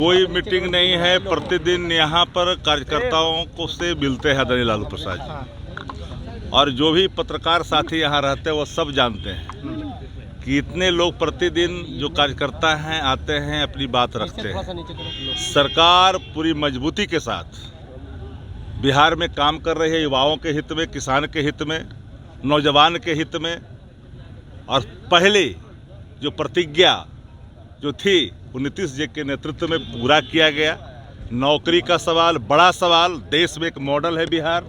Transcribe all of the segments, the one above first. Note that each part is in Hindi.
कोई मीटिंग नहीं है। प्रतिदिन यहाँ पर कार्यकर्ताओं को से मिलते हैं आदरणीय लालू प्रसाद जी, और जो भी पत्रकार साथी यहाँ रहते हैं वो सब जानते हैं कि इतने लोग प्रतिदिन जो कार्यकर्ता हैं आते हैं, अपनी बात रखते हैं। सरकार पूरी मजबूती के साथ बिहार में काम कर रही है, युवाओं के हित में, किसान के हित में, नौजवान के हित में। और पहले जो प्रतिज्ञा जो थी वो नीतीश जी के नेतृत्व में पूरा किया गया। नौकरी का सवाल बड़ा सवाल, देश में एक मॉडल है बिहार,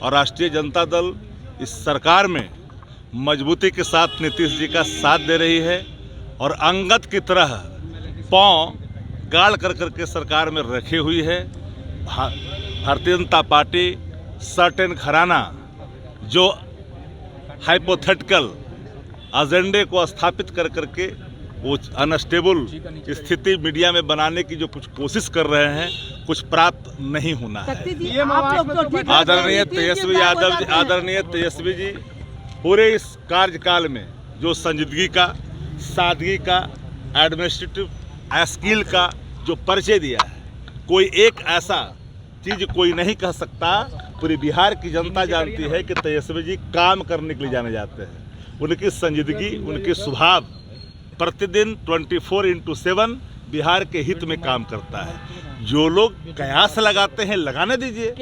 और राष्ट्रीय जनता दल इस सरकार में मजबूती के साथ नीतीश जी का साथ दे रही है, और अंगद की तरह पांव गाड़ कर करके सरकार में रखी हुई है। भारतीय जनता पार्टी सर्टेन घराना जो हाइपोथेटिकल एजेंडे को स्थापित कर करके वो अनस्टेबल स्थिति मीडिया में बनाने की जो कुछ कोशिश कर रहे हैं, कुछ प्राप्त नहीं होना है। आदरणीय तेजस्वी जी पूरे इस कार्यकाल में जो संजीदगी का, सादगी का, एडमिनिस्ट्रेटिव स्किल का जो परिचय दिया है, कोई एक ऐसा चीज कोई नहीं कह सकता। पूरी बिहार की जनता जानती है कि तेजस्वी जी काम करने के लिए जाने जाते हैं। उनकी संजीदगी, उनके स्वभाव प्रतिदिन 24/7 बिहार के हित में काम करता है। जो लोग कयास लगाते हैं लगाने दीजिए।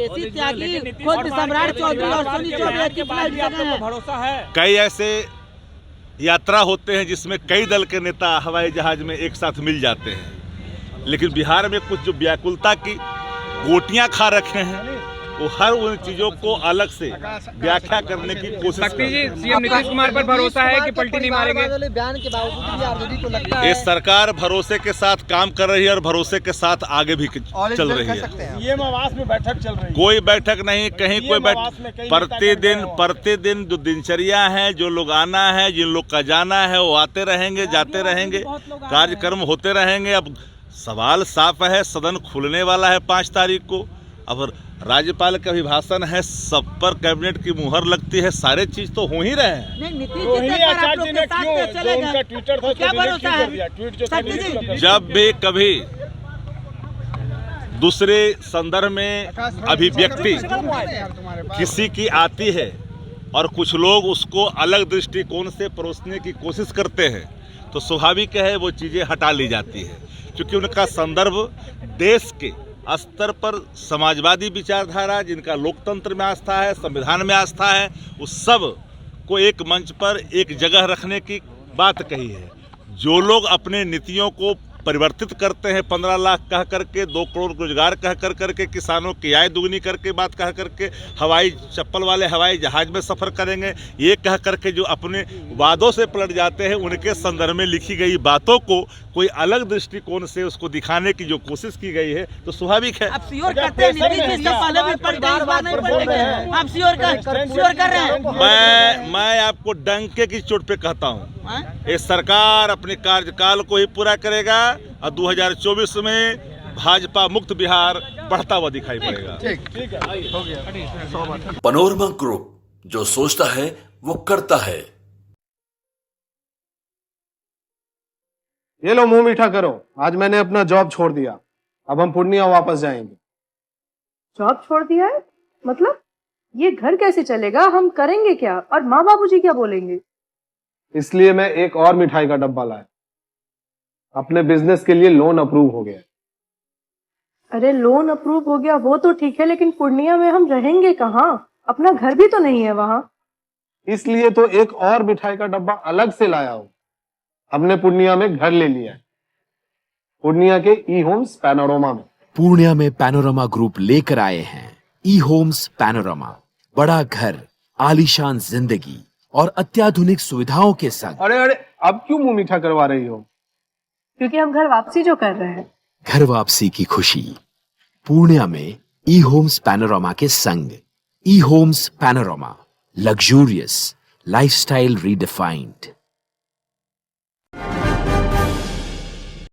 कई ऐसे यात्रा होते हैं जिसमें कई दल के नेता हवाई जहाज में एक साथ मिल जाते हैं, लेकिन बिहार में कुछ जो व्याकुलता की गोटियां खा रखे हैं, वो हर उन चीजों को अलग से व्याख्या करने की कोशिश करते हैं। सीएम नीतीश कुमार पर भरोसा है कि पलटी नहीं मारेंगे? ये सरकार भरोसे के साथ काम कर रही है और भरोसे के साथ आगे भी चल रही है। ये आवास में बैठक चल रही है। कोई बैठक नहीं, कहीं कोई बैठक। प्रतिदिन जो दिनचर्या है, जो लोग आना है, जिन लोग का जाना है, वो आते रहेंगे, जाते रहेंगे, कार्यक्रम होते रहेंगे। अब सवाल साफ है, सदन खुलने वाला है 5 तारीख को। अब राज्यपाल का अभिभाषण है, सब पर कैबिनेट की मुहर लगती है, सारे चीज तो हो ही रहे हैं। जब भी कभी दूसरे संदर्भ में अभिव्यक्ति किसी की आती है और कुछ लोग उसको अलग दृष्टिकोण से परोसने की कोशिश करते हैं, तो स्वाभाविक है वो चीजें हटा ली जाती है, क्योंकि उनका संदर्भ देश के स्तर पर समाजवादी विचारधारा, जिनका लोकतंत्र में आस्था है, संविधान में आस्था है, उस सब को एक मंच पर एक जगह रखने की बात कही है। जो लोग अपने नीतियों को परिवर्तित करते हैं, 15 लाख कह करके, 2 करोड़ रोजगार कह कर करके, किसानों की आय दुगनी करके बात कह करके, हवाई चप्पल वाले हवाई जहाज में सफर करेंगे, ये कह करके जो अपने वादों से पलट जाते हैं, उनके संदर्भ में लिखी गई बातों को कोई अलग दृष्टिकोण से उसको दिखाने की जो कोशिश की गई है, तो स्वाभाविक है। आप श्योर करते हैं मैं आपको डंके की चोट पे कहता हूँ, ये सरकार अपने कार्यकाल को ही पूरा करेगा और 2024 में भाजपा मुक्त बिहार बढ़ता हुआ दिखाई पड़ेगा। ठीक है, हो गया। पैनोरमा ग्रुप, जो सोचता है वो करता है। ये लो मुंह मीठा करो, आज मैंने अपना जॉब छोड़ दिया, अब हम पूर्णिया वापस जाएंगे। जॉब छोड़ दिया है? मतलब ये घर कैसे चलेगा? हम करेंगे क्या? और माँ बाबूजी क्या बोलेंगे? इसलिए मैं एक और मिठाई का डब्बा लाया। अपने बिजनेस के लिए लोन अप्रूव हो गया। अरे लोन अप्रूव हो गया वो तो ठीक है, लेकिन पूर्णिया में हम रहेंगे कहाँ? अपना घर भी तो नहीं है वहाँ। इसलिए तो एक और मिठाई का डब्बा अलग से लाया हूँ। हमने पूर्णिया में घर ले लिया है, पूर्णिया के ई होम्स पैनोरमा में। पूर्णिया में पैनोरमा ग्रुप लेकर आए हैं ई होम्स पैनोरमा। बड़ा घर, आलीशान जिंदगी और अत्याधुनिक सुविधाओं के संग। अरे अब क्यों मुंह मीठा करवा रही हो? क्योंकि हम घर वापसी जो कर रहे हैं। घर वापसी की खुशी पूर्णिया में ई होम्स पैनोरमा के संग। E homes panorama, luxurious lifestyle redefined.